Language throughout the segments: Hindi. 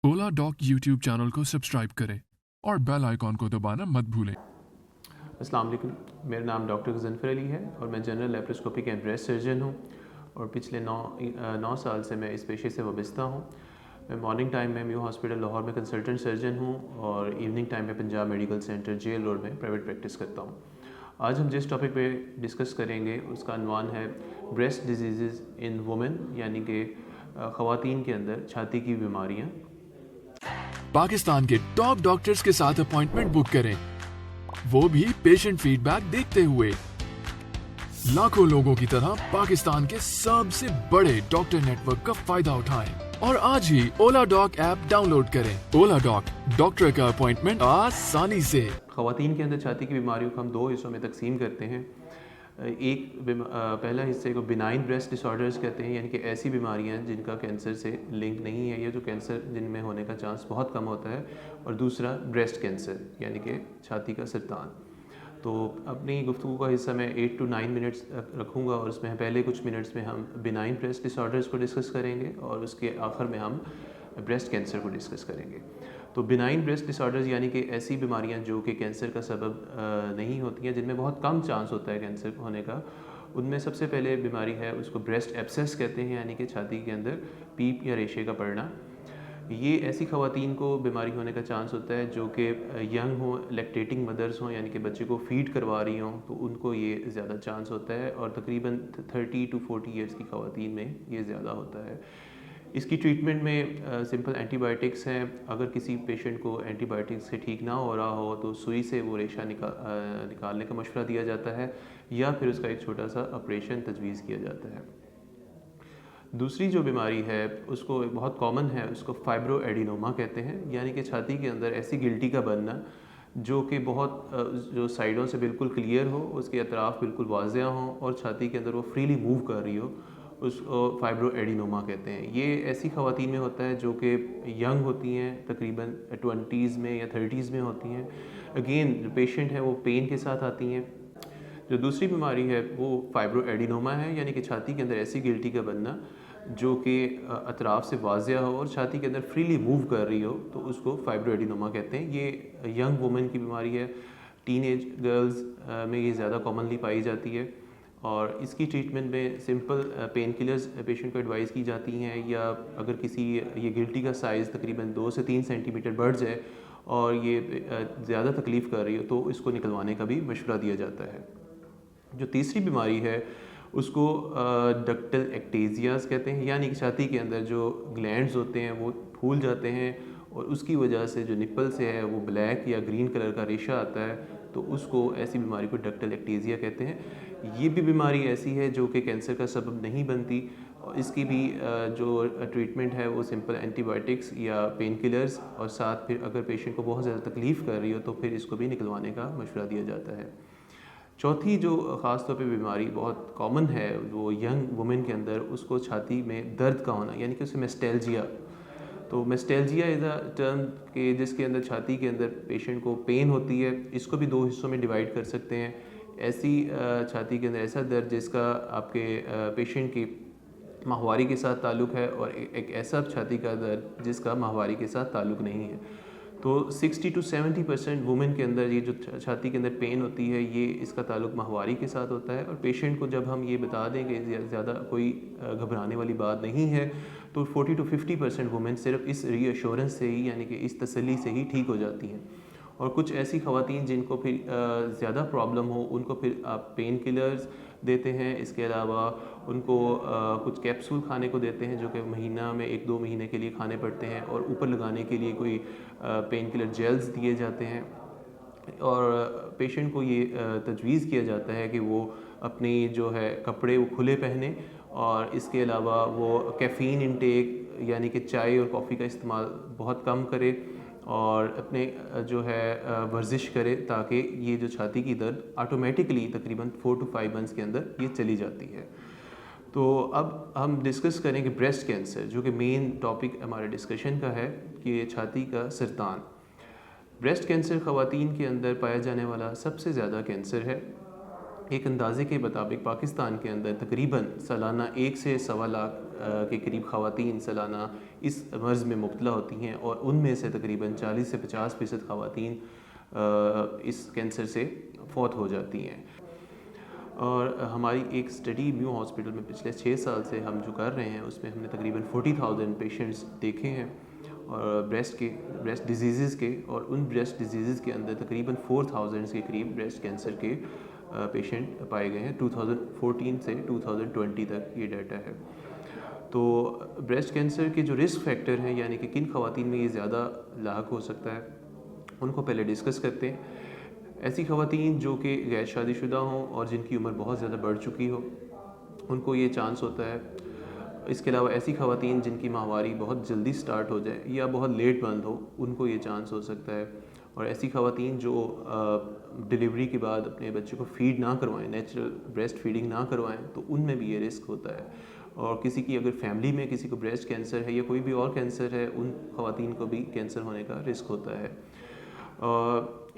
ओला डॉक यूट्यूब चैनल को सब्सक्राइब करें और बेल आइकॉन को दबाना मत भूलें। अस्सलाम वालेकुम, मेरा नाम डॉक्टर गज़नफ़र अली है और मैं general laparoscopic and breast surgeon हूँ और पिछले 9 साल से मैं इस पेशे से वाबस्ता हूँ। मैं मॉर्निंग टाइम में म्यू हॉस्पिटल लाहौर में कंसल्टेंट सर्जन हूँ और इवनिंग टाइम में Punjab medical centre jail road में प्राइवेट प्रैक्टिस करता हूँ। आज हम जिस टॉपिक पे डिस्कस करेंगे उसका अनवान है ब्रेस्ट डिजीज़ इन वुमेन, यानी कि ख़वातीन के अंदर छाती की बीमारियाँ। पाकिस्तान के टॉप डॉक्टर्स के साथ अपॉइंटमेंट बुक करें, वो भी पेशेंट फीडबैक देखते हुए। लाखों लोगों की तरह पाकिस्तान के सबसे बड़े डॉक्टर नेटवर्क का फायदा उठाएं और आज ही ओला डॉक ऐप डाउनलोड करें। ओला डॉक, डॉक्टर का अपॉइंटमेंट आसानी से। ख़वातीन के अंदर छाती की बीमारियों को हम 2 हिस्सों में तकसीम करते हैं। पहला हिस्से को बिनाइन ब्रेस्ट डिसऑर्डर्स कहते हैं, यानी कि ऐसी बीमारियां जिनका कैंसर से लिंक नहीं है या जो कैंसर जिनमें होने का चांस बहुत कम होता है, और दूसरा ब्रेस्ट कैंसर यानी कि छाती का सरतान। तो अपनी गुफ्तगू का हिस्सा मैं 8 to 9 मिनट्स रखूँगा और उसमें पहले कुछ मिनट्स में हम बिनाइन ब्रेस्ट डिसऑर्डर्स को डिस्कस करेंगे और उसके आखिर में हम ब्रेस्ट कैंसर को डिस्कस करेंगे। तो बिनाइन ब्रेस्ट डिसऑर्डर्स यानी कि ऐसी बीमारियां जो कि कैंसर का सबब नहीं होती हैं, जिनमें बहुत कम चांस होता है कैंसर होने का। उनमें सबसे पहले बीमारी है उसको ब्रेस्ट एब्सेस कहते हैं, यानी कि छाती के अंदर पीप या रेशे का पड़ना। ये ऐसी ख़वातीन को बीमारी होने का चांस होता है जो कि यंग हो, लैक्टेटिंग मदर्स हों, यानी कि बच्चे को फीड करवा रही हों, तो उनको ये ज़्यादा चांस होता है और तकरीबन 30 to 40 ईयर्स की ख़वातीन में ये ज़्यादा होता है। इसकी ट्रीटमेंट में सिंपल एंटीबायोटिक्स हैं। अगर किसी पेशेंट को एंटीबायोटिक्स से ठीक ना हो रहा हो तो सुई से वो रेशा निकालने का मशवरा दिया जाता है या फिर उसका एक छोटा सा ऑपरेशन तजवीज़ किया जाता है। दूसरी जो बीमारी है उसको बहुत कॉमन है, उसको फाइब्रो एडिनोमा कहते हैं, यानी कि छाती के अंदर ऐसी गिल्टी का बनना जो कि बहुत जो साइडों से बिल्कुल क्लियर हो, उसके अतराफ़ बिल्कुल वाज़ेह हों और छाती के अंदर वो फ्रीली मूव कर रही हो, उसको फाइब्रो एडिनोमा कहते हैं। ये ऐसी ख़वातीन में होता है जो कि यंग होती हैं, तकरीबन 20s में या 30s में होती हैं। अगेन जो पेशेंट है वो पेन के साथ आती हैं। जो दूसरी बीमारी है वो फाइब्रो एडिनोमा है, यानी कि छाती के अंदर ऐसी गिल्टी का बनना जो कि अतराफ़ से वाज़ेह हो और छाती के अंदर फ्रीली मूव कर रही हो, तो उसको फाइब्रो एडिनोमा कहते हैं। ये यंग वुमेन की बीमारी है, टीनेज गर्ल्स में ये ज़्यादा कॉमनली पाई जाती है और इसकी ट्रीटमेंट में सिंपल पेन किलर्स पेशेंट को एडवाइस की जाती हैं, या अगर किसी ये गिल्टी का साइज़ तकरीबन 2 से 3 सेंटीमीटर बढ़ जाए और ये ज़्यादा तकलीफ़ कर रही हो तो इसको निकलवाने का भी मशवरा दिया जाता है। जो तीसरी बीमारी है उसको डक्टल एक्टेजियाज कहते हैं, यानी कि छाती के अंदर जो ग्लैंड्स होते हैं वो फूल जाते हैं और उसकी वजह से जो निप्पल से है वो ब्लैक या ग्रीन कलर का रेशा आता है, तो उसको ऐसी बीमारी को डक्टल एक्टेजिया कहते हैं। ये भी बीमारी ऐसी है जो कि कैंसर का सबब नहीं बनती और इसकी भी जो ट्रीटमेंट है वो सिंपल एंटीबायोटिक्स या पेन किलर्स, और साथ फिर अगर पेशेंट को बहुत ज़्यादा तकलीफ़ कर रही हो तो फिर इसको भी निकलवाने का मशवरा दिया जाता है। चौथी जो ख़ास तौर पे बीमारी बहुत कॉमन है वो यंग वुमेन के अंदर, उसको छाती में दर्द का होना, यानी कि उसे मेस्टेल्जिया। तो मेस्टेल्जिया इज़ अ टर्म के जिसके अंदर छाती के अंदर पेशेंट को पेन होती है। इसको भी 2 हिस्सों में डिवाइड कर सकते हैं। ऐसी छाती के अंदर ऐसा दर्द जिसका आपके पेशेंट की माहवारी के साथ ताल्लुक़ है और एक ऐसा छाती का दर्द जिसका माहवारी के साथ ताल्लुक़ नहीं है। तो 60 to 70% वुमेन के अंदर ये जो छाती के अंदर पेन होती है ये इसका ताल्लुक़ माहवारी के साथ होता है, और पेशेंट को जब हम ये बता दें कि ज़्यादा कोई घबराने वाली बात नहीं है तो 40 to 50% वुमेन सिर्फ इस रीअश्योरेंस से ही, यानी कि इस तसल्ली से ही ठीक हो जाती हैं। और कुछ ऐसी ख़वातीन जिनको फिर ज़्यादा प्रॉब्लम हो उनको फिर आप पेन किलर्स देते हैं। इसके अलावा उनको कुछ कैप्सूल खाने को देते हैं जो कि महीना में 1-2 महीने के लिए खाने पड़ते हैं, और ऊपर लगाने के लिए कोई पेन किलर जेल्स दिए जाते हैं। और पेशेंट को ये तजवीज़ किया जाता है कि वो अपनी जो है कपड़े वो खुले पहने, और इसके अलावा वो कैफ़ीन इंटेक यानी कि चाय और कॉफ़ी का इस्तेमाल बहुत कम करे और अपने जो है वर्जिश करे, ताकि ये जो छाती की दर्द ऑटोमेटिकली तकरीबन 4 to 5 मंथ्स के अंदर ये चली जाती है। तो अब हम डिस्कस करेंगे ब्रेस्ट कैंसर, जो कि मेन टॉपिक हमारे डिस्कशन का है, कि छाती का सरतान। ब्रेस्ट कैंसर ख़वातीन के अंदर पाया जाने वाला सबसे ज़्यादा कैंसर है। एक अंदाजे के मुताबिक पाकिस्तान के अंदर तकरीबन सालाना 1 से सवा लाख के करीब ख़वातीन सालाना इस मर्ज़ में मुब्तला होती हैं और उनमें से तकरीबन 40 से 50% ख़वातीन इस कैंसर से फौत हो जाती हैं। और हमारी एक स्टडी म्यू हॉस्पिटल में पिछले 6 साल से हम जो कर रहे हैं उसमें हमने तकरीबन 40,000 पेशेंट्स देखे हैं और ब्रेस्ट डिजीज़ के, और उन ब्रेस्ट डिजीज़ के अंदर तकरीबन 4,000 के करीब ब्रेस्ट कैंसर के पेशेंट पाए गए हैं। 2014 से 2020 तक ये डाटा है। तो ब्रेस्ट कैंसर के जो रिस्क फैक्टर हैं, यानी कि किन ख़वातीन में ये ज़्यादा लाक हो सकता है, उनको पहले डिस्कस करते हैं। ऐसी ख़वातीन जो कि गैर शादीशुदा हों और जिनकी उम्र बहुत ज़्यादा बढ़ चुकी हो, उनको ये चांस होता है। इसके अलावा ऐसी ख़वातीन जिनकी माहवारी बहुत जल्दी स्टार्ट हो जाए या बहुत लेट बंद हो, उनको ये चांस हो सकता है। और ऐसी ख़वातीन जो डिलीवरी के बाद अपने बच्चे को फ़ीड ना करवाएं, नेचुरल ब्रेस्ट फीडिंग ना करवाएं, तो उनमें भी ये रिस्क होता है। और किसी की अगर फैमिली में किसी को ब्रेस्ट कैंसर है या कोई भी और कैंसर है, उन ख़वातीन को भी कैंसर होने का रिस्क होता है।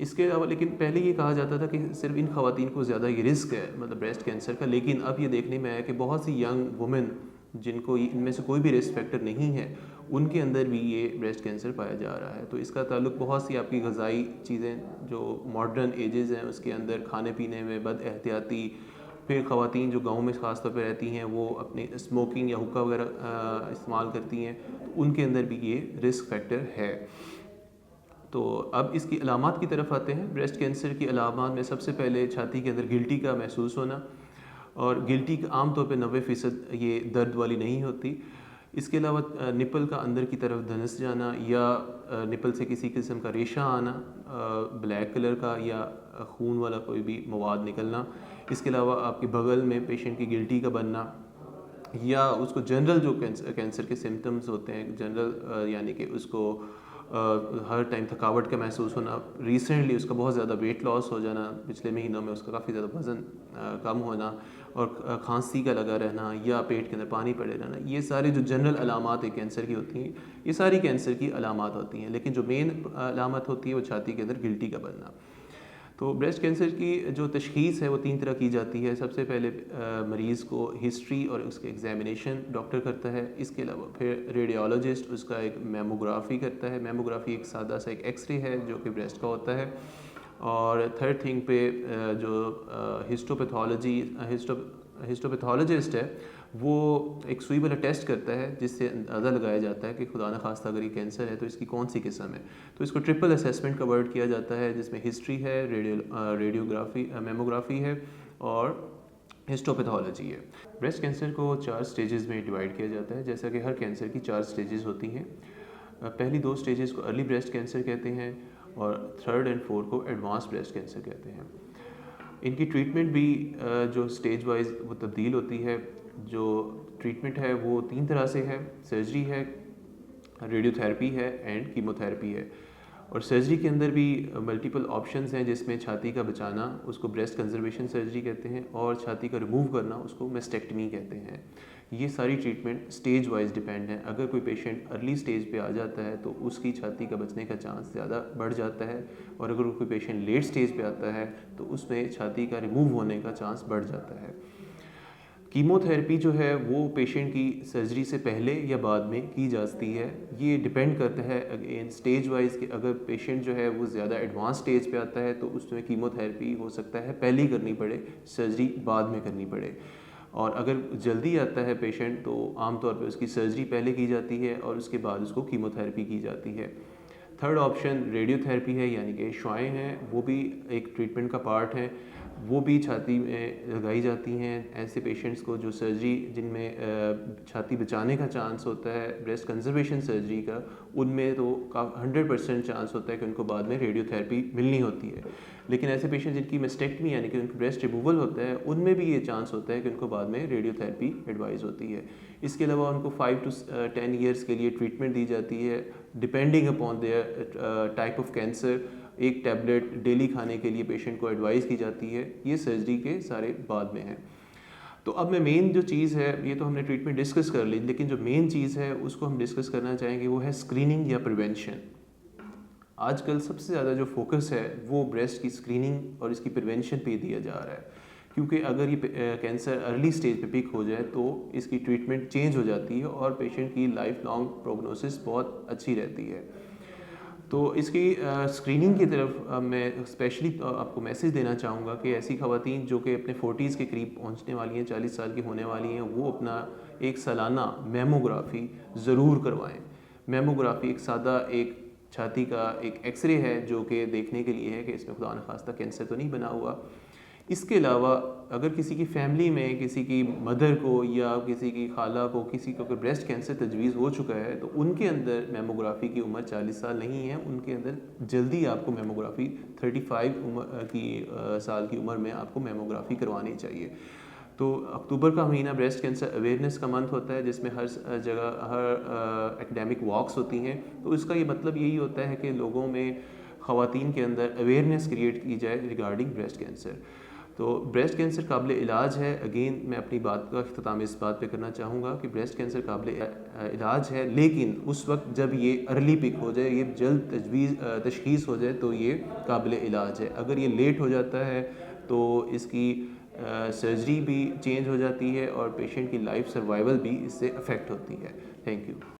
इसके अलावा लेकिन पहले ये कहा जाता था कि सिर्फ इन ख़वातीन को ज़्यादा ये रिस्क है, मतलब ब्रेस्ट कैंसर का, लेकिन अब ये देखने में आया कि बहुत सी यंग वुमेन जिनको इनमें से कोई भी रिस्क फैक्टर नहीं है, उनके अंदर भी ये ब्रेस्ट कैंसर पाया जा रहा है। तो इसका ताल्लुक बहुत सी आपकी ग़िज़ाई चीज़ें जो मॉडर्न एजेस हैं उसके अंदर, खाने पीने में बद एहतियाती, फिर ख़वातीन जो गाँव में ख़ास तौर पर रहती हैं वो अपनी स्मोकिंग या हुक्का वगैरह इस्तेमाल करती हैं, तो उनके अंदर भी ये रिस्क फैक्टर है। तो अब इसकी अलामात की तरफ आते हैं। ब्रेस्ट कैंसर की अलामात में सबसे पहले छाती के अंदर गिल्टी का महसूस होना, और गिल्टी आम तौर पे 90% ये दर्द वाली नहीं होती। इसके अलावा निपल का अंदर की तरफ धनस जाना या निपल से किसी किस्म का रेशा आना, ब्लैक कलर का या खून वाला कोई भी मवाद निकलना। इसके अलावा आपके बगल में पेशेंट की गिल्टी का बनना, या उसको जनरल जो कैंसर के सिम्टम्स होते हैं जनरल, यानी कि उसको हर टाइम थकावट का महसूस होना, रिसेंटली उसका बहुत ज़्यादा वेट लॉस हो जाना, पिछले महीनों में उसका काफ़ी ज़्यादा वज़न कम होना, और खांसी का लगा रहना या पेट के अंदर पानी पड़े रहना, ये सारी जो जनरल अलामात है कैंसर की होती हैं, ये सारी कैंसर की अलामात होती हैं। लेकिन जो मेन अलामत होती है वो छाती के अंदर गिल्टी का बनना। तो ब्रेस्ट कैंसर की जो तशख़ीस है वो 3 तरह की जाती है। सबसे पहले मरीज़ को हिस्ट्री और उसके एग्ज़ामिनेशन डॉक्टर करता है। इसके अलावा फिर रेडियोलॉजिस्ट उसका एक मेमोग्राफी करता है। मेमोग्राफी एक सादा सा एक एक्सरे है जो कि ब्रेस्ट का होता है। और थर्ड थिंग पे जो हिस्टोपैथोलॉजिस्ट है वो एक सुई वाला टेस्ट करता है जिससे अंदाज़ा लगाया जाता है कि खुदा न खास्ता अगर ये कैंसर है तो इसकी कौन सी किस्म है। तो इसको ट्रिपल असेसमेंट का वर्ड किया जाता है, जिसमें हिस्ट्री है, रेडियोग्राफी, मेमोग्राफी है और हिस्टोपैथोलॉजी है। ब्रेस्ट कैंसर को 4 स्टेजेस में डिवाइड किया जाता है, जैसा कि हर कैंसर की 4 स्टेजेस होती हैं। पहली 2 स्टेजेस को अर्ली ब्रेस्ट कैंसर कहते हैं और 3rd और 4th को एडवांस ब्रेस्ट कैंसर कहते हैं। इनकी ट्रीटमेंट भी जो स्टेज वाइज वो तब्दील होती है। जो ट्रीटमेंट है वो 3 तरह से है, सर्जरी है, रेडियोथेरेपी है एंड कीमोथेरेपी है। और सर्जरी के अंदर भी मल्टीपल ऑप्शंस हैं, जिसमें छाती का बचाना उसको ब्रेस्ट कंजर्वेशन सर्जरी कहते हैं और छाती का रिमूव करना उसको मेस्टेक्टमी कहते हैं। ये सारी ट्रीटमेंट स्टेज वाइज डिपेंड है। अगर कोई पेशेंट अर्ली स्टेज पे आ जाता है तो उसकी छाती का बचने का चांस ज़्यादा बढ़ जाता है, और अगर कोई पेशेंट लेट स्टेज पे आता है तो उसमें छाती का रिमूव होने का चांस बढ़ जाता है। कीमोथेरेपी जो है वो पेशेंट की सर्जरी से पहले या बाद में की जाती है। ये डिपेंड करता है अगेन स्टेज वाइज कि अगर पेशेंट जो है वो ज़्यादा एडवांस स्टेज पे आता है तो उसमें कीमोथेरेपी हो सकता है पहले ही करनी पड़े, सर्जरी बाद में करनी पड़े। और अगर जल्दी आता है पेशेंट तो आमतौर पे उसकी सर्जरी पहले की जाती है और उसके बाद उसको कीमोथेरेपी की जाती है। थर्ड ऑप्शन रेडियोथेरेपी है, यानी कि शुआएं हैं, वो भी एक ट्रीटमेंट का पार्ट है, वो भी छाती में लगाई जाती हैं। ऐसे पेशेंट्स को जो सर्जरी जिनमें छाती बचाने का चांस होता है ब्रेस्ट कंजर्वेशन सर्जरी का, उनमें तो 100% चांस होता है कि उनको बाद में रेडियोथेरेपी मिलनी होती है। लेकिन ऐसे पेशेंट जिनकी मेस्टेक्टमी यानी कि उनका ब्रेस्ट रिमूवल होता है, उनमें भी ये चांस होता है कि उनको बाद में रेडियोथेरेपी एडवाइस होती है। इसके अलावा उनको 5 to 10 ईयर्स के लिए ट्रीटमेंट दी जाती है depending upon their type of cancer. एक टैबलेट डेली खाने के लिए पेशेंट को एडवाइस की जाती है। ये सर्जरी के सारे बाद में है। तो अब मैं मेन जो चीज़ है, ये तो हमने ट्रीटमेंट डिस्कस कर ली, लेकिन जो मेन चीज़ है उसको हम डिस्कस करना चाहेंगे वो है स्क्रीनिंग या प्रिवेंशन। आजकल सबसे ज़्यादा जो फोकस है वो ब्रेस्ट की स्क्रीनिंग और इसकी प्रिवेंशन पे दिया जा रहा है, क्योंकि अगर ये कैंसर अर्ली स्टेज पे पिक हो जाए तो इसकी ट्रीटमेंट चेंज हो जाती है और पेशेंट की लाइफ लॉन्ग प्रोग्नोसिस बहुत अच्छी रहती है। तो इसकी स्क्रीनिंग की तरफ मैं स्पेशली आपको मैसेज देना चाहूँगा कि ऐसी ख़वातीन जो कि अपने 40s के करीब पहुँचने वाली हैं, 40 साल की होने वाली हैं, वो अपना एक सालाना मेमोग्राफी ज़रूर करवाएं। मेमोग्राफी एक सादा एक छाती का एक एक्सरे है जो कि देखने के लिए है कि इसमें खुदा न खास्ता कैंसर तो नहीं बना हुआ। इसके अलावा अगर किसी की फैमिली में किसी की मदर को या किसी की खाला को किसी को अगर ब्रेस्ट कैंसर तजवीज़ हो चुका है तो उनके अंदर मेमोग्राफी की उम्र 40 साल नहीं है, उनके अंदर जल्दी आपको मेमोग्राफी 35 साल की उम्र में आपको मेमोग्राफी करवानी चाहिए। तो अक्टूबर का महीना ब्रेस्ट कैंसर अवेयरनेस का मंथ होता है जिसमें हर जगह हर एकेडमिक वॉक्स होती हैं। तो इसका ये मतलब यही होता है कि लोगों में ख़वातीन के अंदर अवेयरनेस क्रिएट की जाए रिगार्डिंग ब्रेस्ट कैंसर। तो ब्रेस्ट कैंसर काबिल इलाज है। अगेन मैं अपनी बात का अख्ताम इस बात पे करना चाहूँगा कि ब्रेस्ट कैंसर काबिल इलाज है, लेकिन उस वक्त जब ये अर्ली पिक हो जाए, ये जल्द तशख़ीस हो जाए तो ये काबिल इलाज है। अगर ये लेट हो जाता है तो इसकी सर्जरी भी चेंज हो जाती है और पेशेंट की लाइफ सर्वाइवल भी इससे अफेक्ट होती है। Thank you.